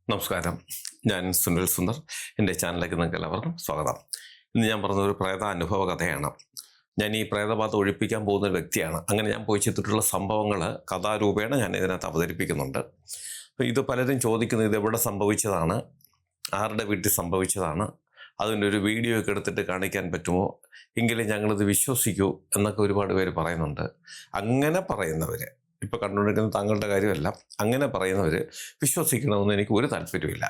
നമസ്കാരം. ഞാൻ സുനിൽ സുന്ദർ. എൻ്റെ ചാനലിലേക്ക് നിങ്ങൾക്ക് എല്ലാവർക്കും സ്വാഗതം. ഇന്ന് ഞാൻ പറഞ്ഞ ഒരു പ്രേതാനുഭവ കഥയാണ്. ഞാൻ ഈ പ്രേതബാധ ഒഴിപ്പിക്കാൻ പോകുന്ന ഒരു വ്യക്തിയാണ്. അങ്ങനെ ഞാൻ പോയി ചെയ്തിട്ടുള്ള സംഭവങ്ങൾ കഥാരൂപേണ ഞാൻ ഇതിനകത്ത് അവതരിപ്പിക്കുന്നുണ്ട്. അപ്പോൾ ഇത് പലരും ചോദിക്കുന്നത് ഇത് എവിടെ സംഭവിച്ചതാണ്, ആരുടെ വീട്ടിൽ സംഭവിച്ചതാണ്, അതിൻ്റെ ഒരു വീഡിയോ ഒക്കെ എടുത്തിട്ട് കാണിക്കാൻ പറ്റുമോ, എങ്കിലും ഞങ്ങളിത് വിശ്വസിക്കൂ എന്നൊക്കെ ഒരുപാട് പേര് പറയുന്നുണ്ട്. അങ്ങനെ പറയുന്നവർ, ഇപ്പോൾ കണ്ടുകൊണ്ടിരിക്കുന്ന താങ്കളുടെ കാര്യമല്ല, അങ്ങനെ പറയുന്നവർ വിശ്വസിക്കണമെന്ന് എനിക്ക് ഒരു താല്പര്യമില്ല.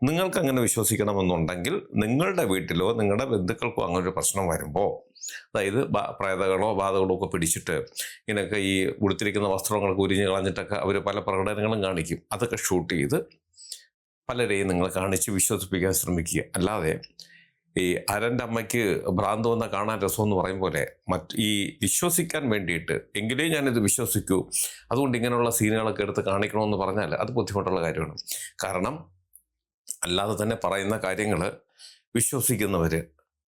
നിങ്ങൾക്ക് അങ്ങനെ വിശ്വസിക്കണമെന്നുണ്ടെങ്കിൽ നിങ്ങളുടെ വീട്ടിലോ നിങ്ങളുടെ ബന്ധുക്കൾക്കോ അങ്ങനെ ഒരു പ്രശ്നം വരുമ്പോൾ, അതായത് പ്രേതകളോ ബാധകളോ ഒക്കെ പിടിച്ചിട്ട് ഇങ്ങനെയൊക്കെ ഈ ഉടുത്തിരിക്കുന്ന വസ്ത്രങ്ങളൊക്കെ ഉരിഞ്ഞ് കളഞ്ഞിട്ടൊക്കെ അവർ പല പ്രകടനങ്ങളും കാണിക്കും. അതൊക്കെ ഷൂട്ട് ചെയ്ത് പലരെയും നിങ്ങൾ കാണിച്ച് വിശ്വസിപ്പിക്കാൻ ശ്രമിക്കുക. അല്ലാതെ ഈ അരൻ്റെ അമ്മയ്ക്ക് ഭ്രാന്ത് വന്ന കാണാൻ രസമെന്ന് പറയും പോലെ ഈ വിശ്വസിക്കാൻ വേണ്ടിയിട്ട് എങ്കിലേ ഞാനിത് വിശ്വസിക്കൂ, അതുകൊണ്ട് ഇങ്ങനെയുള്ള സീനുകളൊക്കെ എടുത്ത് കാണിക്കണമെന്ന് പറഞ്ഞാൽ അത് ബുദ്ധിമുട്ടുള്ള കാര്യമാണ്. കാരണം അല്ലാതെ തന്നെ പറയുന്ന കാര്യങ്ങൾ വിശ്വസിക്കുന്നവർ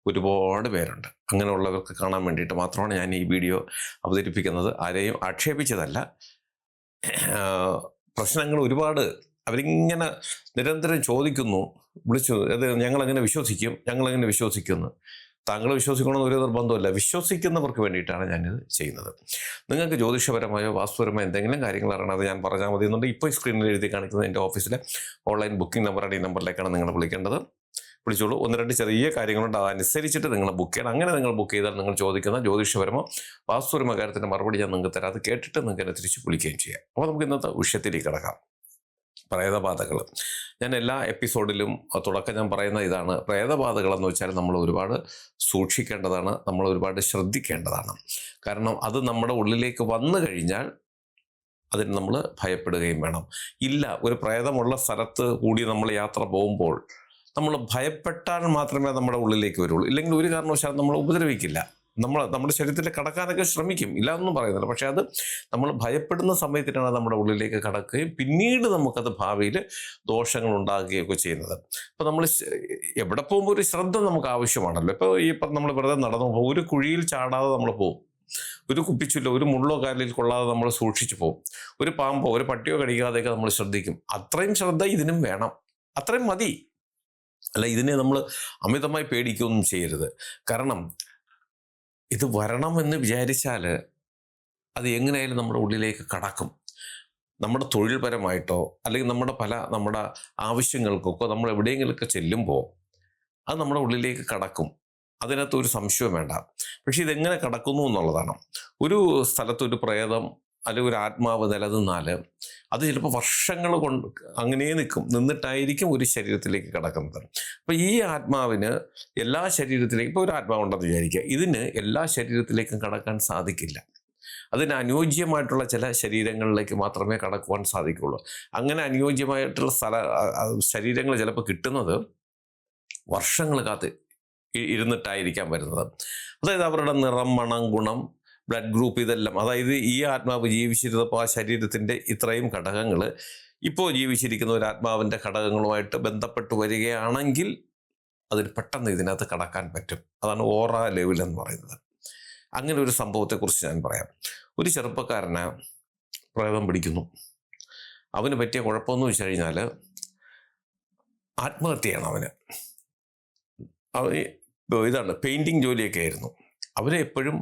ഒരുപാട് പേരുണ്ട്. അങ്ങനെയുള്ളവർക്ക് കാണാൻ വേണ്ടിയിട്ട് മാത്രമാണ് ഞാൻ ഈ വീഡിയോ അവതരിപ്പിക്കുന്നത്. ആരെയും ആക്ഷേപിച്ചതല്ല. പ്രശ്നങ്ങൾ ഒരുപാട് അവരിങ്ങനെ നിരന്തരം ചോദിക്കുന്നു, വിളിച്ചു, അത് ഞങ്ങളെങ്ങനെ വിശ്വസിക്കുന്നു. താങ്കൾ വിശ്വസിക്കണമെന്ന് ഒരു നിർബന്ധമല്ല, വിശ്വസിക്കുന്നവർക്ക് വേണ്ടിയിട്ടാണ് ഞാനിത് ചെയ്യുന്നത്. നിങ്ങൾക്ക് ജ്യോതിഷപരമായോ വാസ്തുപരമായോ എന്തെങ്കിലും കാര്യങ്ങൾ അറിയണം, അത് ഞാൻ പറഞ്ഞാൽ മതി എന്നുണ്ടെങ്കിൽ ഇപ്പോൾ ഈ സ്ക്രീനിൽ എഴുതി കാണിക്കുന്നത് എൻ്റെ ഓഫീസിലെ ഓൺലൈൻ ബുക്കിംഗ് നമ്പറാണ്. ഈ നമ്പറിലേക്കാണ് നിങ്ങൾ വിളിക്കേണ്ടത്. വിളിച്ചോളൂ. 1-2 ചെറിയ കാര്യങ്ങളുണ്ട്, അതനുസരിച്ചിട്ട് നിങ്ങൾ ബുക്ക് ചെയ്യണം. അങ്ങനെ നിങ്ങൾ ബുക്ക് ചെയ്താൽ നിങ്ങൾ ചോദിക്കുന്ന ജ്യോതിഷപരമോ വാസ്തുപരമോ കാര്യത്തിൻ്റെ മറുപടി ഞാൻ നിങ്ങൾക്ക് തരാം. അത് കേട്ടിട്ട് നിങ്ങൾക്ക് എന്നെ തിരിച്ച് വിളിക്കുകയും ചെയ്യാം. അപ്പോൾ നമുക്ക് ഇന്നത്തെ വിഷയത്തിലേക്ക് കിടക്കാം. പ്രേതബാധകൾ. ഞാൻ എല്ലാ എപ്പിസോഡിലും തുടക്കം ഞാൻ പറയുന്ന ഇതാണ്, പ്രേതബാധകളെന്ന് വെച്ചാൽ നമ്മൾ ഒരുപാട് സൂക്ഷിക്കേണ്ടതാണ്, നമ്മൾ ഒരുപാട് ശ്രദ്ധിക്കേണ്ടതാണ്. കാരണം അത് നമ്മുടെ ഉള്ളിലേക്ക് വന്നു കഴിഞ്ഞാൽ അതിന് നമ്മൾ ഭയപ്പെടുകയും വേണം. ഇല്ല, ഒരു പ്രേതമുള്ള സ്ഥലത്ത് കൂടി നമ്മൾ യാത്ര പോകുമ്പോൾ നമ്മൾ ഭയപ്പെട്ടാൽ മാത്രമേ നമ്മുടെ ഉള്ളിലേക്ക് വരുള്ളൂ. ഇല്ലെങ്കിൽ ഒരു കാരണവശാലും നമ്മൾ ഉപദ്രവിക്കില്ല. നമ്മുടെ ശരീരത്തിൽ കടക്കാനൊക്കെ ശ്രമിക്കും, ഇല്ല എന്നും പറയുന്നില്ല. പക്ഷെ അത് നമ്മൾ ഭയപ്പെടുന്ന സമയത്തിനാണ് നമ്മുടെ ഉള്ളിലേക്ക് കടക്കുകയും പിന്നീട് നമുക്കത് ഭാവിയിൽ ദോഷങ്ങൾ ഉണ്ടാകുകയൊക്കെ ചെയ്യുന്നത്. അപ്പോൾ നമ്മൾ എവിടെ പോകുമ്പോൾ ഒരു ശ്രദ്ധ നമുക്ക് ആവശ്യമാണല്ലോ. ഇപ്പോൾ നമ്മൾ വെറുതെ നടന്നു പോകും, ഒരു കുഴിയിൽ ചാടാതെ നമ്മൾ പോകും, ഒരു കുപ്പിച്ചില്ലോ ഒരു മുള്ളോ കാലിൽ കൊള്ളാതെ നമ്മൾ സൂക്ഷിച്ചു പോകും, ഒരു പാമ്പോ ഒരു പട്ടിയോ കടിക്കാതെയൊക്കെ നമ്മൾ ശ്രദ്ധിക്കും. അത്രയും ശ്രദ്ധ ഇതിനും വേണം, അത്രയും മതി. അല്ല, ഇതിനെ നമ്മൾ അമിതമായി പേടിക്കുകയൊന്നും ചെയ്യരുത്. കാരണം ഇത് വരണമെന്ന് വിചാരിച്ചാൽ അത് എങ്ങനെയായാലും നമ്മുടെ ഉള്ളിലേക്ക് കടക്കും. നമ്മുടെ തൊഴിൽപരമായിട്ടോ അല്ലെങ്കിൽ നമ്മുടെ ആവശ്യങ്ങൾക്കൊക്കെ നമ്മൾ എവിടെയെങ്കിലുമൊക്കെ ചെല്ലുമ്പോൾ അത് നമ്മുടെ ഉള്ളിലേക്ക് കടക്കും. അതിനകത്ത് ഒരു സംശയവും വേണ്ട. പക്ഷെ ഇതെങ്ങനെ കടക്കുന്നു എന്നുള്ളതാണ്. ഒരു സ്ഥലത്ത് ഒരു പ്രേതം അല്ലെങ്കിൽ ഒരു ആത്മാവ് നിലനിന്നാൽ അത് ചിലപ്പോൾ വർഷങ്ങൾ കൊണ്ട് അങ്ങനെ നിന്നിട്ടായിരിക്കും ഒരു ശരീരത്തിലേക്ക് കടക്കുന്നത്. അപ്പോൾ ഈ ആത്മാവിന് എല്ലാ ശരീരത്തിലേക്കും, ഇപ്പോൾ ഒരു ആത്മാവുണ്ടെന്ന് വിചാരിക്കുക, ഇതിന് എല്ലാ ശരീരത്തിലേക്കും കടക്കാൻ സാധിക്കില്ല. അതിന് അനുയോജ്യമായിട്ടുള്ള ചില ശരീരങ്ങളിലേക്ക് മാത്രമേ കടക്കുവാൻ സാധിക്കുള്ളൂ. അങ്ങനെ അനുയോജ്യമായിട്ടുള്ള ശരീരങ്ങൾ ചിലപ്പോൾ കിട്ടുന്നത് വർഷങ്ങൾ കാത്ത് ഇരുന്നിട്ടായിരിക്കാം വരുന്നത്. അതായത് അവരുടെ നിറം, മണം, ഗുണം, ബ്ലഡ് ഗ്രൂപ്പ്, ഇതെല്ലാം, അതായത് ഈ ആത്മാവ് ജീവിച്ചിരുന്നപ്പോൾ ആ ശരീരത്തിൻ്റെ ഇത്രയും ഘടകങ്ങൾ ഇപ്പോൾ ജീവിച്ചിരിക്കുന്ന ഒരു ആത്മാവിൻ്റെ ഘടകങ്ങളുമായിട്ട് ബന്ധപ്പെട്ട് വരികയാണെങ്കിൽ അതിന് പെട്ടെന്ന് ഇതിനകത്ത് കടക്കാൻ പറ്റും. അതാണ് ഓറ ലെവൽ എന്ന് പറയുന്നത്. അങ്ങനെ ഒരു സംഭവത്തെക്കുറിച്ച് ഞാൻ പറയാം. ഒരു ചെറുപ്പക്കാരനെ പ്രേതം പിടിക്കുന്നു. അവന് പറ്റിയ കുഴപ്പമെന്ന് വെച്ച് കഴിഞ്ഞാൽ ആത്മഹത്യയാണ്. അവന് ഇതാണ് പെയിൻറ്റിങ് ജോലിയൊക്കെ ആയിരുന്നു. അവരെ എപ്പോഴും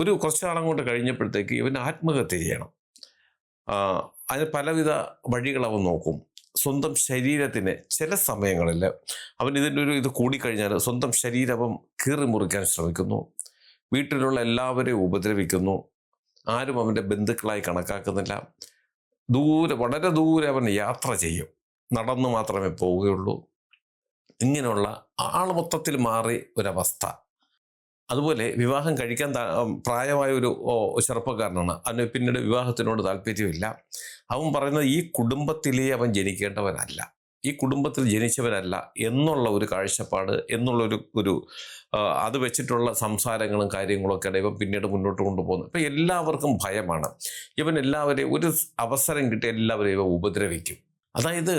ഒരു കുറച്ച് നാളം കൊണ്ട് കഴിഞ്ഞപ്പോഴത്തേക്ക് ഇവന് ആത്മഹത്യ ചെയ്യണം. അതിന് പലവിധ വഴികൾ അവൻ നോക്കും. സ്വന്തം ശരീരത്തിന് ചില സമയങ്ങളിൽ അവൻ ഇതിൻ്റെ ഇത് കൂടിക്കഴിഞ്ഞാൽ സ്വന്തം ശരീരം കീറി മുറിക്കാൻ ശ്രമിക്കുന്നു. വീട്ടിലുള്ള എല്ലാവരെയും ഉപദ്രവിക്കുന്നു. ആരും അവൻ്റെ ബന്ധുക്കളായി കണക്കാക്കുന്നില്ല. വളരെ ദൂരെ അവൻ യാത്ര ചെയ്യും, നടന്നു മാത്രമേ പോവുകയുള്ളൂ. ഇങ്ങനെയുള്ള ആൾ മൊത്തത്തിൽ മാറി ഒരവസ്ഥ. അതുപോലെ വിവാഹം കഴിക്കാൻ പ്രായമായ ഒരു ചെറുപ്പക്കാരനാണ്. അവന് പിന്നീട് വിവാഹത്തിനോട് താല്പര്യമില്ല. അവൻ പറയുന്നത് ഈ കുടുംബത്തിലേ അവൻ ജനിക്കേണ്ടവനല്ല, ഈ കുടുംബത്തിൽ ജനിച്ചവനല്ല എന്നുള്ള ഒരു കാഴ്ചപ്പാട്, എന്നുള്ളൊരു അത് വെച്ചിട്ടുള്ള സംസാരങ്ങളും കാര്യങ്ങളൊക്കെ ഇവൻ പിന്നീട് മുന്നോട്ട് കൊണ്ടുപോകുന്നു. ഇപ്പം എല്ലാവർക്കും ഭയമാണ്. ഇവൻ എല്ലാവരെയും ഒരു അവസരം കിട്ടി എല്ലാവരെയും ഇവ ഉപദ്രവിക്കും. അതായത്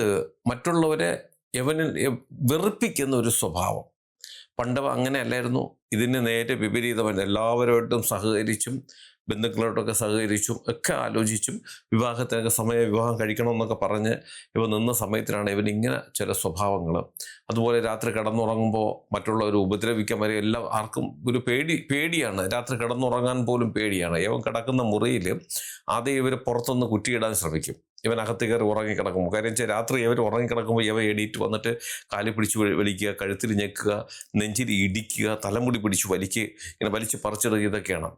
മറ്റുള്ളവരെ ഇവന് വെറുപ്പിക്കുന്ന ഒരു സ്വഭാവം. പണ്ട് അങ്ങനെ അല്ലായിരുന്നു. ഇതിന് നേരെ വിപരീതമല്ല, എല്ലാവരുമായിട്ടും സഹകരിച്ചും ബന്ധുക്കളോടൊക്കെ സഹകരിച്ചും ഒക്കെ ആലോചിച്ചും വിവാഹത്തിനൊക്കെ വിവാഹം കഴിക്കണമെന്നൊക്കെ പറഞ്ഞ് ഇവ നിന്ന സമയത്തിലാണ് ഇവനിങ്ങനെ ചില സ്വഭാവങ്ങൾ. അതുപോലെ രാത്രി കിടന്നുറങ്ങുമ്പോൾ മറ്റുള്ളവർ ഉപദ്രവിക്കാൻ വരെ എല്ലാം ആർക്കും ഒരു പേടിയാണ്. രാത്രി കിടന്നുറങ്ങാൻ പോലും പേടിയാണ്. ഇവൻ കിടക്കുന്ന മുറിയിൽ ആദ്യം ഇവർ പുറത്തുനിന്ന് കുറ്റിയിടാൻ ശ്രമിക്കും. ഇവൻ അകത്ത് കയറി ഉറങ്ങിക്കിടക്കുമ്പോൾ. കാര്യം വെച്ചാൽ രാത്രി ഇവർ ഉറങ്ങിക്കിടക്കുമ്പോൾ ഇവ എണീറ്റ് വന്നിട്ട് കാലി പിടിച്ച് വലിക്കുക, കഴുത്തിൽ ഞെക്കുക, നെഞ്ചിൽ ഇടിക്കുക, തലമുടി പിടിച്ച് ഇങ്ങനെ വലിച്ച് പറിച്ചിടുക, ഇതൊക്കെയാണ്.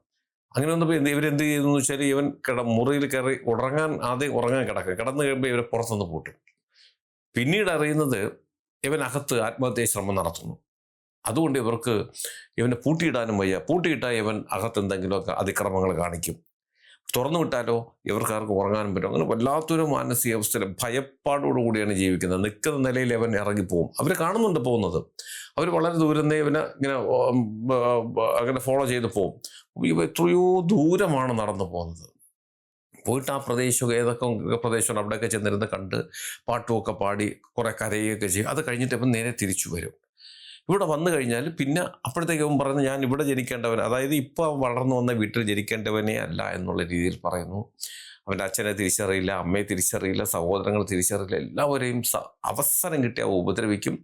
അങ്ങനെ വന്നപ്പോൾ ഇവരെന്ത് ചെയ്തെന്ന് വെച്ചാൽ ഇവൻ മുറിയിൽ കയറി ആദ്യം ഉറങ്ങാൻ കിടന്നു കഴിയുമ്പോൾ ഇവരെ പുറത്തുനിന്ന് പൂട്ടും. പിന്നീട് അറിയുന്നത് ഇവൻ അകത്ത് ആത്മഹത്യാ ശ്രമം നടത്തുന്നു. അതുകൊണ്ട് ഇവനെ പൂട്ടിയിടാനും വയ്യ. പൂട്ടിയിട്ടാൽ ഇവൻ അകത്ത് എന്തെങ്കിലുമൊക്കെ അതിക്രമങ്ങൾ കാണിക്കും. തുറന്നു വിട്ടാലോ ഇവർക്കാർക്കും ഉറങ്ങാനും പറ്റും. അങ്ങനെ വല്ലാത്തൊരു മാനസികാവസ്ഥയിൽ ഭയപ്പാടോടുകൂടിയാണ് ജീവിക്കുന്നത്. നിൽക്കുന്ന നിലയിൽ അവൻ ഇറങ്ങിപ്പോവും. അവർ കാണുന്നുണ്ട് പോകുന്നത്. അവർ വളരെ ദൂരം ഇവനെ ഇങ്ങനെ അങ്ങനെ ഫോളോ ചെയ്ത് പോവും. ഇവ എത്രയോ ദൂരമാണ് നടന്നു പോകുന്നത്. പോയിട്ട് ആ പ്രദേശമൊക്കെ ഏതൊക്കെ പ്രദേശമാണ് അവിടെയൊക്കെ ചെന്നിരുന്ന് കണ്ട് പാട്ടുമൊക്കെ പാടി കുറെ കരയുകയൊക്കെ ചെയ്യും. അത് കഴിഞ്ഞിട്ട് ഇവൻ നേരെ തിരിച്ചു വരും. ഇവിടെ വന്നു കഴിഞ്ഞാൽ പിന്നെ അപ്പോഴത്തേക്ക് അവൻ പറയുന്നത് ഞാൻ ഇവിടെ ജനിക്കേണ്ടവൻ, അതായത് ഇപ്പോൾ അവൻ വളർന്നു വന്ന വീട്ടിൽ ജനിക്കേണ്ടവനേ അല്ല എന്നുള്ള രീതിയിൽ പറയുന്നു. അവൻ്റെ അച്ഛനെ തിരിച്ചറിയില്ല, അമ്മയെ തിരിച്ചറിയില്ല, സഹോദരങ്ങൾ തിരിച്ചറിയില്ല. എല്ലാവരെയും അവസരം കിട്ടി അവ ഉപദ്രവിക്കും.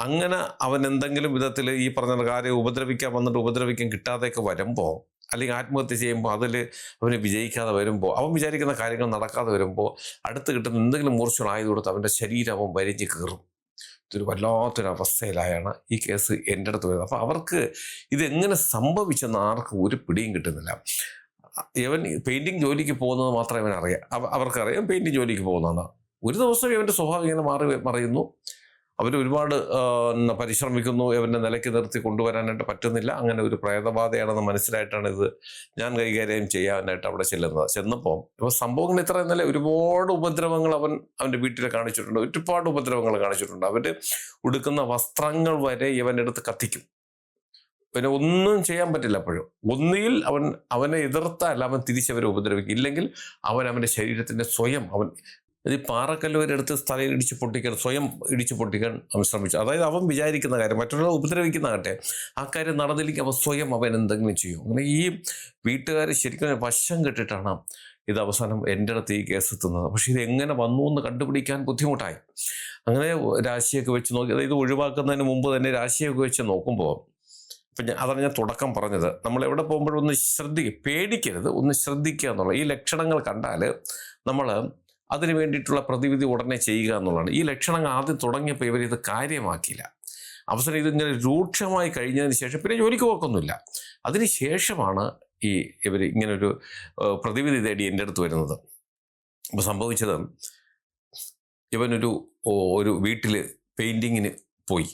അങ്ങനെ അവൻ എന്തെങ്കിലും വിധത്തിൽ ഈ പറഞ്ഞ കാര്യം ഉപദ്രവിക്കാൻ വന്നിട്ട് ഉപദ്രവിക്കാൻ കിട്ടാതെയൊക്കെ വരുമ്പോൾ, അല്ലെങ്കിൽ ആത്മഹത്യ ചെയ്യുമ്പോൾ അതിൽ അവന് വിജയിക്കാതെ വരുമ്പോൾ, അവൻ വിചാരിക്കുന്ന കാര്യങ്ങൾ നടക്കാതെ വരുമ്പോൾ അടുത്ത് കിട്ടുന്ന എന്തെങ്കിലും മൂർച്ചകളായത് കൊടുത്ത് അവൻ്റെ ശരീരം അവൻ വരിഞ്ഞ് കീറും. ഇതൊരു വല്ലാത്തൊരവസ്ഥയിലായാണ് ഈ കേസ് എൻ്റെ അടുത്ത് വരുന്നത്. അപ്പോൾ അവർക്ക് ഇതെങ്ങനെ സംഭവിച്ചെന്ന് ആർക്കും ഒരു പിടിയും കിട്ടുന്നില്ല. ഇവൻ പെയിൻറ്റിങ് ജോലിക്ക് പോകുന്നത് മാത്രമേ ഇവനറിയാം. അവർക്കറിയാം പെയിൻറ്റിങ് ജോലിക്ക് പോകുന്നതാണ്. ഒരു ദിവസം ഇവൻ്റെ സ്വഭാവം ഇങ്ങനെ മറിയുന്നു. അവർ ഒരുപാട് പരിശ്രമിക്കുന്നു, ഇവൻ്റെ നിലയ്ക്ക് നിർത്തി കൊണ്ടുവരാനായിട്ട് പറ്റുന്നില്ല. അങ്ങനെ ഒരു പ്രേതബാധയാണെന്ന് മനസ്സിലായിട്ടാണ് ഇത് ഞാൻ കൈകാര്യം ചെയ്യാനായിട്ട് അവിടെ ചെന്നപ്പോൾ ഇവ സംഭവങ്ങൾ ഇത്ര ഇന്നലെ ഒരുപാട് ഉപദ്രവങ്ങൾ അവൻ്റെ വീട്ടിൽ കാണിച്ചിട്ടുണ്ട്. ഒരുപാട് ഉപദ്രവങ്ങൾ കാണിച്ചിട്ടുണ്ട്. അവർ ഉടുക്കുന്ന വസ്ത്രങ്ങൾ വരെ ഇവൻ്റെ അടുത്ത് കത്തിക്കും. പിന്നെ ഒന്നും ചെയ്യാൻ പറ്റില്ല. അപ്പോഴും ഒന്നുകിൽ അവനെ എതിർത്താൽ അവൻ തിരിച്ചവരെ ഉപദ്രവിക്കും, ഇല്ലെങ്കിൽ അവൻ്റെ ശരീരത്തിൻ്റെ സ്വയം ഈ പാറക്കല്ല് വരെ എടുത്ത് സ്ഥലം ഇടിച്ച് പൊട്ടിക്കാൻ, സ്വയം ഇടിച്ച് പൊട്ടിക്കാൻ അവൻ ശ്രമിച്ചു. അതായത് അവൻ വിചാരിക്കുന്ന കാര്യം മറ്റുള്ളവരെ ഉപദ്രവിക്കുന്നതാകട്ടെ ആ കാര്യം നടന്നില്ലെങ്കിൽ അവൻ എന്തെങ്കിലും ചെയ്യും. അങ്ങനെ ഈ വീട്ടുകാർ ശരിക്കും വശം കെട്ടിട്ടാണ് ഇത് അവസാനം എൻ്റെ അടുത്ത് ഈ കേസ് എത്തുന്നത്. പക്ഷെ ഇത് എങ്ങനെ വന്നു എന്ന് കണ്ടുപിടിക്കാൻ ബുദ്ധിമുട്ടായി. അങ്ങനെ രാശിയൊക്കെ വെച്ച് നോക്കി, അതായത് ഒഴിവാക്കുന്നതിന് മുമ്പ് തന്നെ രാശിയൊക്കെ വെച്ച് നോക്കുമ്പോൾ, അതാണ് ഞാൻ തുടക്കം പറഞ്ഞത്, നമ്മൾ എവിടെ പോകുമ്പോഴും ഒന്ന് പേടിക്കരുത്, ഒന്ന് ശ്രദ്ധിക്കുക എന്നുള്ളത്. ഈ ലക്ഷണങ്ങൾ കണ്ടാൽ നമ്മൾ അതിന് വേണ്ടിയിട്ടുള്ള പ്രതിവിധി ഉടനെ ചെയ്യുക എന്നുള്ളതാണ്. ഈ ലക്ഷണങ്ങൾ ആദ്യം തുടങ്ങിയപ്പോൾ ഇവരിത് കാര്യമാക്കിയില്ല. അവസാനം ഇതിങ്ങനെ രൂക്ഷമായി കഴിഞ്ഞതിന് ശേഷം പിന്നെ ജോലിക്ക് പോക്കൊന്നുമില്ല. അതിന് ശേഷമാണ് ഇവർ ഇങ്ങനൊരു പ്രതിവിധി തേടി എൻ്റെ അടുത്ത് വരുന്നത്. അപ്പോൾ സംഭവിച്ചത്, ഒരു വീട്ടിൽ പെയിൻറ്റിങ്ങിന് പോയി.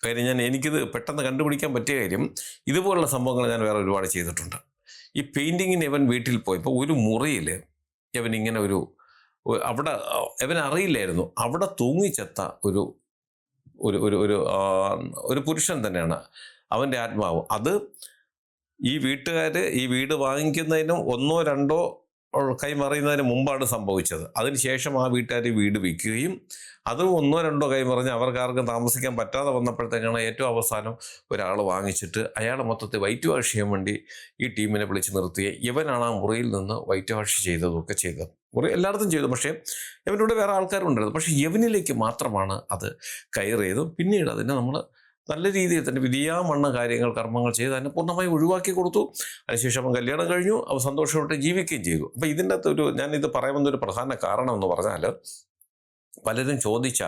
കാര്യം എനിക്കിത് പെട്ടെന്ന് കണ്ടുപിടിക്കാൻ പറ്റിയ കാര്യം, ഇതുപോലുള്ള സംഭവങ്ങൾ ഞാൻ വേറെ ഒരുപാട് ചെയ്തിട്ടുണ്ട്. ഈ പെയിൻറ്റിങ്ങിന് ഇവൻ വീട്ടിൽ പോയപ്പോൾ ഒരു മുറിയിൽ ഇവനിങ്ങനെ അവിടെ ഇവനറിയില്ലായിരുന്നു അവിടെ തൂങ്ങിച്ചെത്ത ഒരു പുരുഷൻ തന്നെയാണ് അവൻ്റെ ആത്മാവ്. അത് ഈ വീട് വാങ്ങിക്കുന്നതിനും 1 or 2 കൈമറിയുന്നതിന് മുമ്പാണ് സംഭവിച്ചത്. അതിനുശേഷം ആ വീട്ടുകാർ വീട് വിൽക്കുകയും അതും 1 or 2 കൈമറിഞ്ഞ് അവർക്കാർക്കും താമസിക്കാൻ പറ്റാതെ വന്നപ്പോഴത്തേക്കാണ് ഏറ്റവും അവസാനം ഒരാൾ വാങ്ങിച്ചിട്ട് അയാൾ മൊത്തത്തിൽ വൈറ്റ് വാഷ് ചെയ്യാൻ വേണ്ടി ഈ ടീമിനെ വിളിച്ച് നിർത്തിയ ഇവനാണ് ആ മുറിയിൽ നിന്ന് വൈറ്റ് വാഷ് ചെയ്തതൊക്കെ ചെയ്തത്. മുറി എല്ലായിടത്തും ചെയ്തു, പക്ഷേ ഇവനോട് വേറെ ആൾക്കാരുണ്ടായിരുന്നു. പക്ഷേ യവനിലേക്ക് മാത്രമാണ് അത് കയറിയതും. പിന്നീട് അതിനെ നമ്മൾ നല്ല രീതിയിൽ തന്നെ വിധിയാമണ്ണ കർമ്മങ്ങൾ ചെയ്ത് അതിനെ പൂർണ്ണമായി ഒഴിവാക്കി കൊടുത്തു. അതിനുശേഷം അവൻ കല്യാണം കഴിഞ്ഞു, അവൻ സന്തോഷമായിട്ട് ജീവിക്കുകയും ചെയ്തു. അപ്പോൾ ഇതിൻ്റെ അകത്ത് ഞാനിത് പറയുന്നൊരു പ്രധാന കാരണം എന്ന് പറഞ്ഞാൽ, പലരും ചോദിച്ച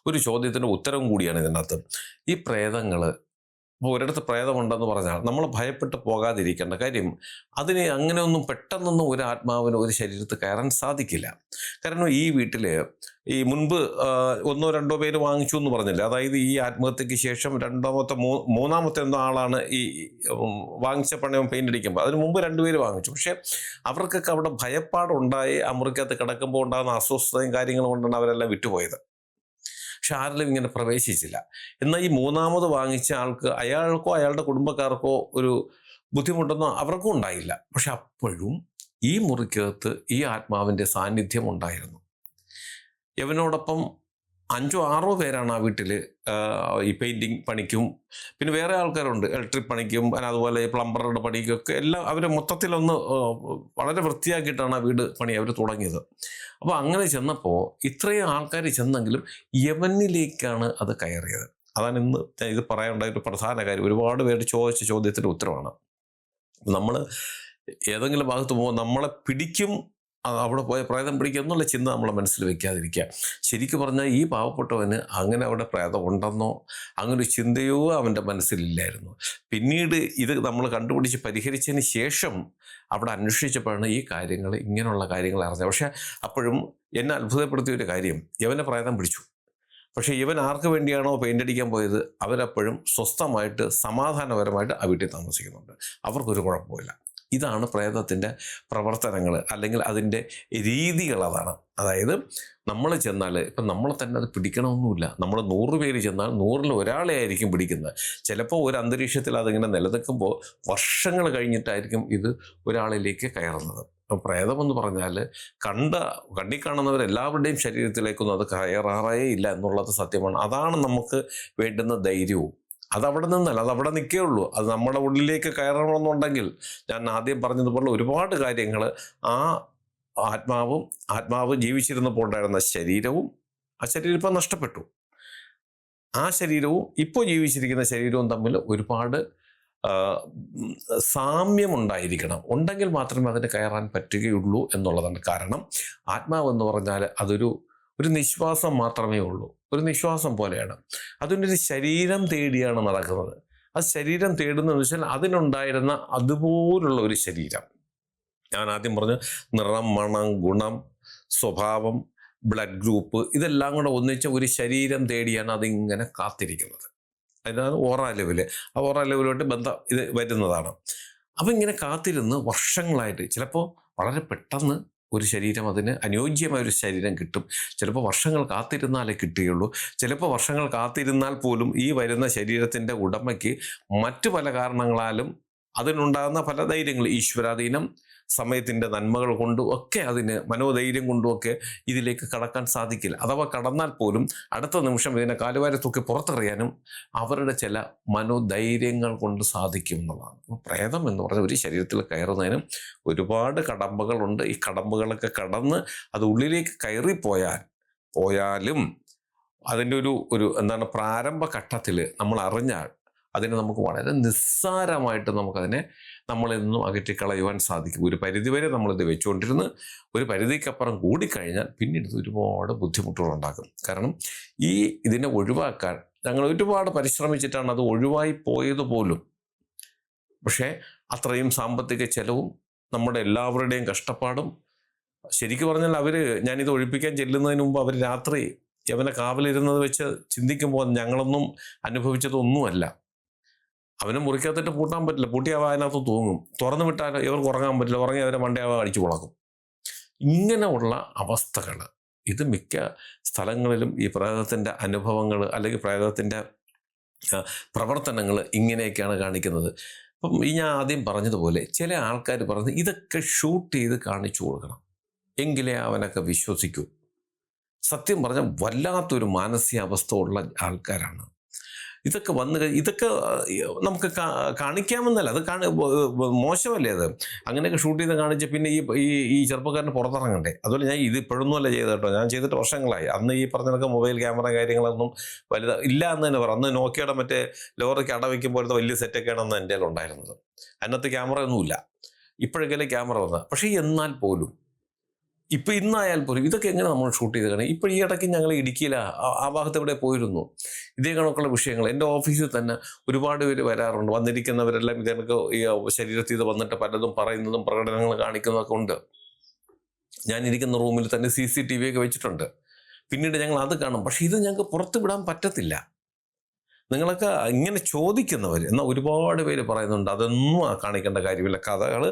ഒരു ചോദ്യത്തിൻ്റെ ഉത്തരം കൂടിയാണ് ഇതിനകത്ത്. ഈ പ്രേതങ്ങൾ, ഇപ്പോൾ ഒരിടത്ത് പ്രേതമുണ്ടെന്ന് പറഞ്ഞാൽ നമ്മൾ ഭയപ്പെട്ട് പോകാതിരിക്കേണ്ട കാര്യം, അതിന് അങ്ങനെയൊന്നും പെട്ടെന്നൊന്നും ഒരു ആത്മാവിന് ഒരു ശരീരത്തിൽ കയറാൻ സാധിക്കില്ല. കാരണം ഈ വീട്ടിൽ ഈ മുൻപ് 1 or 2 പേര് വാങ്ങിച്ചു എന്ന് പറഞ്ഞില്ല. അതായത് ഈ ആത്മഹത്യക്ക് ശേഷം മൂന്നാമത്തെ ആളാണ് ഈ വാങ്ങിച്ച പണയം പെയിൻ്റ് അടിക്കുമ്പോൾ. അതിന് മുമ്പ് 2 പേര് വാങ്ങിച്ചു. പക്ഷേ അവർക്കൊക്കെ അവിടെ ഭയപ്പാടുണ്ടായി. ആ മുറിക്കകത്ത് കിടക്കുമ്പോൾ ഉണ്ടാകുന്ന അസ്വസ്ഥതയും കാര്യങ്ങളും കൊണ്ടാണ് അവരെല്ലാം വിട്ടുപോയത്. പക്ഷെ ആരിലും ഇങ്ങനെ പ്രവേശിച്ചില്ല. എന്നാൽ ഈ മൂന്നാമത് വാങ്ങിച്ച ആൾക്ക്, അയാൾക്കോ അയാളുടെ കുടുംബക്കാർക്കോ ഒരു ബുദ്ധിമുട്ടൊന്നും അവർക്കും ഉണ്ടായില്ല. പക്ഷെ അപ്പോഴും ഈ മുറിക്കകത്ത് ഈ ആത്മാവിൻ്റെ സാന്നിധ്യം ഉണ്ടായിരുന്നു. ഇവനോടൊപ്പം 5 6 പേരാണ് ആ വീട്ടിൽ ഈ പെയിൻറ്റിങ് പണിക്കും, പിന്നെ വേറെ ആൾക്കാരുണ്ട് ഇലക്ട്രിക് പണിക്കും, അതുപോലെ പ്ലംബറുടെ പണിക്കൊക്കെ എല്ലാം അവർ മൊത്തത്തിലൊന്ന് വളരെ വൃത്തിയാക്കിയിട്ടാണ് ആ വീട് പണി അവർ തുടങ്ങിയത്. അപ്പോൾ അങ്ങനെ ചെന്നപ്പോൾ ഇത്രയും ആൾക്കാർ ചെന്നെങ്കിലും യവനിലേക്കാണ് അത് കയറിയത്. അതാണ് ഇന്ന് ഇത് പറയാനുണ്ടായ ഒരു പ്രധാന കാര്യം. ഒരുപാട് പേര് ചോദിച്ച ചോദ്യത്തിൻ്റെ ഉത്തരവാണ്. നമ്മൾ ഏതെങ്കിലും ഭാഗത്ത് പോകുമ്പോൾ നമ്മളെ പിടിക്കും, അവിടെ പോയ പ്രേതം പിടിക്കുക എന്നുള്ള ചിന്ത നമ്മളെ മനസ്സിൽ വെക്കാതിരിക്കുക. ശരിക്കും പറഞ്ഞാൽ ഈ പാവപ്പെട്ടവന് അങ്ങനെ അവിടെ പ്രേതം ഉണ്ടെന്നോ അങ്ങനെ ഒരു ചിന്തയോ അവൻ്റെ മനസ്സിലില്ലായിരുന്നു. പിന്നീട് ഇത് നമ്മൾ കണ്ടുപിടിച്ച് പരിഹരിച്ചതിന് ശേഷം അവിടെ അന്വേഷിച്ചപ്പോഴാണ് ഈ കാര്യങ്ങൾ, ഇങ്ങനെയുള്ള കാര്യങ്ങൾ അറിഞ്ഞത്. പക്ഷേ അപ്പോഴും എന്നെ അത്ഭുതപ്പെടുത്തിയ ഒരു കാര്യം, ഇവനെ പ്രേതം പിടിച്ചു. പക്ഷേ ഇവൻ ആർക്ക് വേണ്ടിയാണോ പെയിൻ്റ് അടിക്കാൻ പോയത്, അവരപ്പോഴും സ്വസ്ഥമായിട്ട് സമാധാനപരമായിട്ട് ആ വീട്ടിൽ താമസിക്കുന്നുണ്ട്. അവർക്കൊരു കുഴപ്പമില്ല. ഇതാണ് പ്രേതത്തിൻ്റെ പ്രവർത്തനങ്ങൾ, അല്ലെങ്കിൽ അതിൻ്റെ രീതികൾ. അതാണ്, അതായത് നമ്മൾ ചെന്നാൽ ഇപ്പം നമ്മളെ തന്നെ അത് പിടിക്കണമെന്നില്ല. നമ്മൾ 100 പേര് ചെന്നാൽ 100-ൽ ഒരാളെ ആയിരിക്കും പിടിക്കുന്നത്. ചിലപ്പോൾ ഒരു അന്തരീക്ഷത്തിൽ അതിങ്ങനെ നിലനിൽക്കുമ്പോൾ വർഷങ്ങൾ കഴിഞ്ഞിട്ടായിരിക്കും ഇത് ഒരാളിലേക്ക് കയറുന്നത്. അപ്പം പ്രേതമെന്ന് പറഞ്ഞാൽ കണ്ണി കാണുന്നവരെല്ലാവരുടെയും ശരീരത്തിലേക്കൊന്നും അത് കയറാറേ ഇല്ല എന്നുള്ളത് സത്യമാണ്. അതാണ് നമുക്ക് വേണ്ടുന്ന ധൈര്യവും. അതവിടെ നിന്നല്ല, അതവിടെ നിൽക്കേ ഉള്ളൂ. അത് നമ്മുടെ ഉള്ളിലേക്ക് കയറണമെന്നുണ്ടെങ്കിൽ ഞാൻ ആദ്യം പറഞ്ഞതുപോലെ ഒരുപാട് കാര്യങ്ങൾ, ആ ആത്മാവ് ജീവിച്ചിരുന്നപ്പോൾ ഉണ്ടായിരുന്ന ശരീരവും, ആ ശരീരം ഇപ്പം നഷ്ടപ്പെട്ടു, ആ ശരീരവും ഇപ്പോൾ ജീവിച്ചിരിക്കുന്ന ശരീരവും തമ്മിൽ ഒരുപാട് സാമ്യമുണ്ടായിരിക്കണം. ഉണ്ടെങ്കിൽ മാത്രമേ അതിന് കയറാൻ പറ്റുകയുള്ളൂ എന്നുള്ളതാണ്. കാരണം ആത്മാവെന്ന് പറഞ്ഞാൽ അതൊരു നിശ്വാസം മാത്രമേ ഉള്ളൂ. ഒരു നിശ്വാസം പോലെയാണ്. അതിനൊരു ശരീരം തേടിയാണ് നടക്കുന്നത്. ആ ശരീരം തേടുന്നതെന്ന് വെച്ചാൽ അതിനുണ്ടായിരുന്ന അതുപോലുള്ള ഒരു ശരീരം. ഞാൻ ആദ്യം പറഞ്ഞു, നിറം, മണം, ഗുണം, സ്വഭാവം, ബ്ലഡ് ഗ്രൂപ്പ്, ഇതെല്ലാം കൂടെ ഒന്നിച്ച ഒരു ശരീരം തേടിയാണ് അതിങ്ങനെ കാത്തിരിക്കുന്നത്. അതിനാണ് ഓറ ലെവല്. ആ ഓറ ലെവലോട്ട് ബന്ധം ഇത് വരുന്നതാണ്. അപ്പം ഇങ്ങനെ കാത്തിരുന്ന് വർഷങ്ങളായിട്ട്, ചിലപ്പോൾ വളരെ പെട്ടെന്ന് ഒരു ശരീരം, അതിന് അനുയോജ്യമായ ഒരു ശരീരം കിട്ടും. ചിലപ്പോൾ വർഷങ്ങൾ കാത്തിരുന്നാലേ കിട്ടുകയുള്ളൂ. ചിലപ്പോൾ വർഷങ്ങൾ കാത്തിരുന്നാൽ പോലും ഈ വരുന്ന ശരീരത്തിൻ്റെ ഉടമയ്ക്ക് മറ്റു പല കാരണങ്ങളാലും അതിനുണ്ടാകുന്ന പല ധൈര്യങ്ങൾ, ഈശ്വരാധീനം, സമയത്തിൻ്റെ നന്മകൾ കൊണ്ടും ഒക്കെ, അതിന് മനോധൈര്യം കൊണ്ടുമൊക്കെ ഇതിലേക്ക് കടക്കാൻ സാധിക്കില്ല. അഥവാ കടന്നാൽ പോലും അടുത്ത നിമിഷം ഇതിനെ കാലുവാരി തൂക്കി പുറത്തെറിയാനും അവരുടെ ചില മനോധൈര്യങ്ങൾ കൊണ്ട് സാധിക്കും എന്നുള്ളതാണ്. അപ്പോൾ പ്രേതം എന്ന് പറഞ്ഞാൽ ഒരു ശരീരത്തിൽ കയറുന്നതിനും ഒരുപാട് കടമ്പകളുണ്ട്. ഈ കടമ്പകളൊക്കെ കടന്ന് അത് ഉള്ളിലേക്ക് പോയാലും അതിൻ്റെ ഒരു എന്താണ്, പ്രാരംഭ ഘട്ടത്തിൽ നമ്മൾ അറിഞ്ഞാൽ അതിനെ നമുക്ക് വളരെ നിസ്സാരമായിട്ട് നമുക്കതിനെ നമ്മളിൽ നിന്നും അകറ്റിക്കളയുവാൻ സാധിക്കും. ഒരു പരിധിവരെ നമ്മളിത് വെച്ചുകൊണ്ടിരുന്ന് ഒരു പരിധിക്കപ്പുറം കൂടിക്കഴിഞ്ഞാൽ പിന്നീട് ഒരുപാട് ബുദ്ധിമുട്ടുകളുണ്ടാക്കും. കാരണം ഇതിനെ ഒഴിവാക്കാൻ ഞങ്ങൾ ഒരുപാട് പരിശ്രമിച്ചിട്ടാണ് അത് ഒഴിവായി പോയത് പോലും. പക്ഷേ അത്രയും സാമ്പത്തിക ചെലവും നമ്മുടെ എല്ലാവരുടെയും കഷ്ടപ്പാടും. ശരിക്കും പറഞ്ഞാൽ ഞാനിത് ഒഴിപ്പിക്കാൻ ചെല്ലുന്നതിന് മുമ്പ് അവർ രാത്രി അവനെ കാവലിരുന്നത് വെച്ച് ചിന്തിക്കുമ്പോൾ ഞങ്ങളൊന്നും അനുഭവിച്ചതൊന്നുമല്ല. അവനെ മുറിക്കകത്തിട്ട് പൂട്ടാൻ പറ്റില്ല. പൂട്ടിയാവ അതിനകത്ത് തൂങ്ങും. തുറന്നു വിട്ടാൽ ഇവർക്ക് ഉറങ്ങാൻ പറ്റില്ല. ഉറങ്ങി അവരെ മണ്ടയാവ അടിച്ചു പൊളക്കും. ഇങ്ങനെയുള്ള അവസ്ഥകൾ, ഇത് മിക്ക സ്ഥലങ്ങളിലും ഈ പ്രേതത്തിൻ്റെ അനുഭവങ്ങൾ അല്ലെങ്കിൽ പ്രേതത്തിൻ്റെ പ്രവർത്തനങ്ങൾ ഇങ്ങനെയൊക്കെയാണ് കാണിക്കുന്നത്. അപ്പം ഞാൻ ആദ്യം പറഞ്ഞതുപോലെ ചില ആൾക്കാർ പറഞ്ഞ് ഇതൊക്കെ ഷൂട്ട് ചെയ്ത് കാണിച്ചു കൊടുക്കണം, എങ്കിലേ അവനൊക്കെ വിശ്വസിക്കൂ. സത്യം പറഞ്ഞാൽ വല്ലാത്തൊരു മാനസികാവസ്ഥ ഉള്ള ആൾക്കാരാണ്. ഇതൊക്കെ നമുക്ക് കാണിക്കാമെന്നല്ല, അത് മോശമല്ലേ അത്? അങ്ങനെയൊക്കെ ഷൂട്ട് ചെയ്ത് കാണിച്ച് പിന്നെ ഈ ചെറുപ്പക്കാരന് പുറത്തിറങ്ങണ്ടേ? അതുപോലെ ഞാൻ ഇത് ഇപ്പോഴൊന്നുമല്ല ചെയ്ത് കേട്ടോ, ഞാൻ ചെയ്തിട്ട് വർഷങ്ങളായി. അന്ന് ഈ പറഞ്ഞ മൊബൈൽ ക്യാമറ കാര്യങ്ങളൊന്നും ഇല്ല എന്ന് തന്നെ പറയാം. അന്ന് നോക്കിയുടെ മറ്റേ ലോറിക്ക് അടവയ്ക്കും പോലത്തെ വലിയ സെറ്റൊക്കെയാണ് അന്ന് എൻ്റെ ഉണ്ടായിരുന്നത്. അതിനകത്ത് ക്യാമറ ഒന്നുമില്ല. ഇപ്പോഴൊക്കെ ക്യാമറ വന്നത്. പക്ഷേ എന്നാൽ പോലും ഇന്നായാൽ പോലും ഇതൊക്കെ എങ്ങനെ നമ്മൾ ഷൂട്ട് ചെയ്ത് കാണും? ഇപ്പോൾ ഈ ഇടയ്ക്ക് ഞങ്ങൾ ഇടുക്കിയില ആ ഭാഗത്ത് ഇവിടെ പോയിരുന്നു. ഇതേ കണക്കുള്ള വിഷയങ്ങൾ എൻ്റെ ഓഫീസിൽ തന്നെ ഒരുപാട് പേര് വരാറുണ്ട്. വന്നിരിക്കുന്നവരെല്ലാം ഇതേക്ക് ഈ ശരീരത്തിൽ ഇത് വന്നിട്ട് പലതും പറയുന്നതും പ്രകടനങ്ങൾ കാണിക്കുന്നതൊക്കെ ഉണ്ട്. ഞാനിരിക്കുന്ന റൂമിൽ തന്നെ CCTV ഒക്കെ വെച്ചിട്ടുണ്ട്. പിന്നീട് ഞങ്ങൾ അത് കാണും. പക്ഷേ ഇത് ഞങ്ങൾക്ക് പുറത്ത് വിടാൻ പറ്റത്തില്ല. നിങ്ങളൊക്കെ ഇങ്ങനെ ചോദിക്കുന്നവർ എന്നാൽ ഒരുപാട് പേര് പറയുന്നുണ്ട് അതൊന്നും കാണിക്കേണ്ട കാര്യമില്ല, കഥകൾ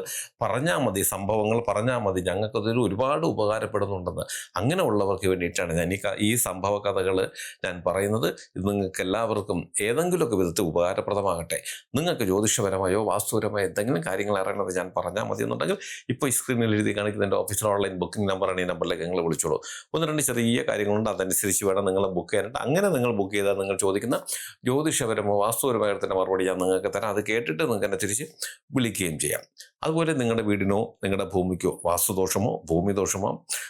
പറഞ്ഞാൽ മതി, സംഭവങ്ങൾ പറഞ്ഞാൽ മതി, ഞങ്ങൾക്കതൊരു ഒരുപാട് ഉപകാരപ്പെടുന്നുണ്ടെന്ന്. അങ്ങനെ ഉള്ളവർക്ക് വേണ്ടിയിട്ടാണ് ഞാൻ ഈ സംഭവ കഥകൾ ഞാൻ പറയുന്നത്. ഇത് നിങ്ങൾക്ക് എല്ലാവർക്കും ഏതെങ്കിലുമൊക്കെ വിധത്തിൽ ഉപകാരപ്രദമാകട്ടെ. നിങ്ങൾക്ക് ജ്യോതിഷപരമായോ വാസ്തുപരമായോ എന്തെങ്കിലും കാര്യങ്ങൾ അറിയണത് ഞാൻ പറഞ്ഞാൽ മതി എന്നുണ്ടെങ്കിൽ ഇപ്പോൾ ഈ സ്ക്രീനിൽ എഴുതി കാണിക്കുന്ന എൻ്റെ ഓഫീസിൽ ഓൺലൈൻ ബുക്കിംഗ് നമ്പറാണ്. ഈ നമ്പറിലേക്ക് നിങ്ങൾ വിളിച്ചോളൂ. 1-2 ചെറിയ കാര്യങ്ങളുണ്ട്, അതനുസരിച്ച് വേണം നിങ്ങൾ ബുക്ക് ചെയ്യാനായിട്ട്. അങ്ങനെ നിങ്ങൾ ബുക്ക് ചെയ്താൽ നിങ്ങൾ ചോദിക്കുന്ന ജ്യോതിഷപരമോ വാസ്തുപരമായ തന്നെ മറുപടി ഞാൻ നിങ്ങൾക്ക് തരാം. അത് കേട്ടിട്ട് നിങ്ങൾക്ക് എന്നെ തിരിച്ച് വിളിക്കുകയും ചെയ്യാം. അതുപോലെ നിങ്ങളുടെ വീടിനോ നിങ്ങളുടെ ഭൂമിക്കോ വാസ്തുദോഷമോ ഭൂമിദോഷമോ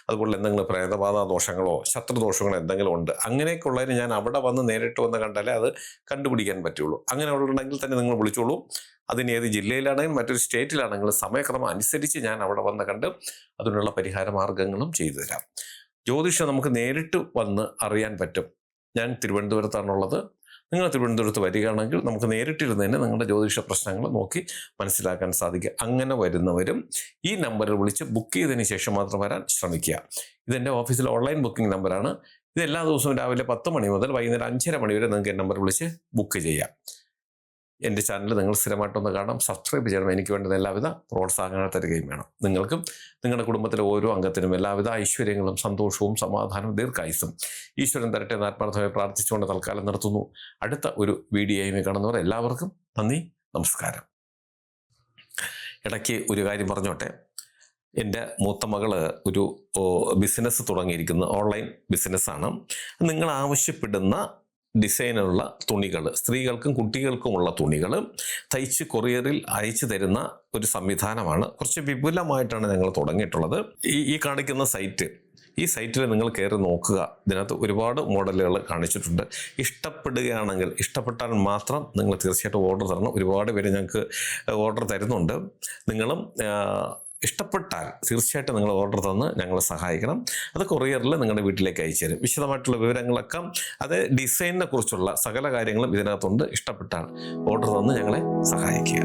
അതുപോലെ എന്തെങ്കിലും പ്രേതബാധ ദോഷങ്ങളോ ശത്രുദോഷങ്ങളോ എന്തെങ്കിലും ഉണ്ട്, അങ്ങനെയൊക്കെ ഉള്ളതിന് ഞാൻ അവിടെ വന്ന് നേരിട്ട് വന്ന് കണ്ടാലേ അത് കണ്ടുപിടിക്കാൻ പറ്റുള്ളൂ. അങ്ങനെ ഉണ്ടെങ്കിൽ തന്നെ നിങ്ങൾ വിളിച്ചോളൂ. അതിന് ഏത് ജില്ലയിലാണെങ്കിലും മറ്റൊരു സ്റ്റേറ്റിലാണെങ്കിലും സമയക്രമം അനുസരിച്ച് ഞാൻ അവിടെ വന്ന് കണ്ട് അതിനുള്ള പരിഹാര മാർഗങ്ങളും ചെയ്തു തരാം. ജ്യോതിഷം നമുക്ക് നേരിട്ട് വന്ന് അറിയാൻ പറ്റും. ഞാൻ തിരുവനന്തപുരത്താണുള്ളത്. നിങ്ങൾ തിരുവനന്തപുരത്ത് വരികയാണെങ്കിൽ നമുക്ക് നേരിട്ടിരുന്ന് തന്നെ നിങ്ങളുടെ ജ്യോതിഷ പ്രശ്നങ്ങൾ നോക്കി മനസ്സിലാക്കാൻ സാധിക്കുക. അങ്ങനെ വരുന്നവരും ഈ നമ്പറിൽ വിളിച്ച് ബുക്ക് ചെയ്തതിന് ശേഷം മാത്രം വരാൻ ശ്രമിക്കുക. ഇതെൻ്റെ ഓഫീസിലെ ഓൺലൈൻ ബുക്കിംഗ് നമ്പറാണ്. ഇത് എല്ലാ ദിവസവും രാവിലെ 10 മണി മുതൽ വൈകുന്നേരം 5:30 മണി വരെ നിങ്ങൾക്ക് ഈ നമ്പർ വിളിച്ച് ബുക്ക് ചെയ്യാം. എൻ്റെ ചാനൽ നിങ്ങൾ സ്ഥിരമായിട്ടൊന്ന് കാണാം, സബ്സ്ക്രൈബ് ചെയ്യണം. എനിക്ക് വേണ്ടത് എല്ലാവിധ പ്രോത്സാഹനങ്ങൾ തരികയും വേണം. നിങ്ങൾക്കും നിങ്ങളുടെ കുടുംബത്തിലെ ഓരോ അംഗത്തിനും എല്ലാവിധ ഐശ്വര്യങ്ങളും സന്തോഷവും സമാധാനവും ദീർഘായുസ്സും ഈശ്വരൻ തരട്ടെ എന്ന് ആത്മാർത്ഥമായി പ്രാർത്ഥിച്ചുകൊണ്ട് തൽക്കാലം നിർത്തുന്നു. അടുത്ത ഒരു വീഡിയോയുമായി കാണുന്നവർ എല്ലാവർക്കും നന്ദി, നമസ്കാരം. ഇടയ്ക്ക് ഒരു കാര്യം പറഞ്ഞോട്ടെ. എൻ്റെ മൂത്ത മകള് ഒരു ബിസിനസ് തുടങ്ങിയിരിക്കുന്ന ഓൺലൈൻ ബിസിനസ്സാണ്. നിങ്ങൾ ആവശ്യപ്പെടുന്ന ഡിസൈനുള്ള തുണികൾ, സ്ത്രീകൾക്കും കുട്ടികൾക്കുമുള്ള തുണികൾ തയ്ച്ച് കൊറിയറിൽ അയച്ചു തരുന്ന ഒരു സംവിധാനമാണ്. കുറച്ച് വിപുലമായിട്ടാണ് ഞങ്ങൾ തുടങ്ങിയിട്ടുള്ളത്. ഈ കാണിക്കുന്ന ഈ സൈറ്റിൽ നിങ്ങൾ കയറി നോക്കുക. ഇതിനകത്ത് ഒരുപാട് മോഡലുകൾ കാണിച്ചിട്ടുണ്ട്. ഇഷ്ടപ്പെട്ടാൽ മാത്രം നിങ്ങൾ തീർച്ചയായിട്ടും ഓർഡർ തരണം. ഒരുപാട് പേര് ഞങ്ങൾക്ക് ഓർഡർ തരുന്നുണ്ട്. നിങ്ങളും ഇഷ്ടപ്പെട്ടാൽ തീർച്ചയായിട്ടും നിങ്ങൾ ഓർഡർ തന്ന് ഞങ്ങളെ സഹായിക്കണം. അത് കൊറിയറിൽ നിങ്ങളുടെ വീട്ടിലേക്ക് അയച്ചു തരും. വിശദമായിട്ടുള്ള വിവരങ്ങളൊക്കെ അത് ഡിസൈനിനെ കുറിച്ചുള്ള സകല കാര്യങ്ങളും ഇതിനകത്തുണ്ട്. ഇഷ്ടപ്പെട്ടാൽ ഓർഡർ തന്ന് ഞങ്ങളെ സഹായിക്കുക.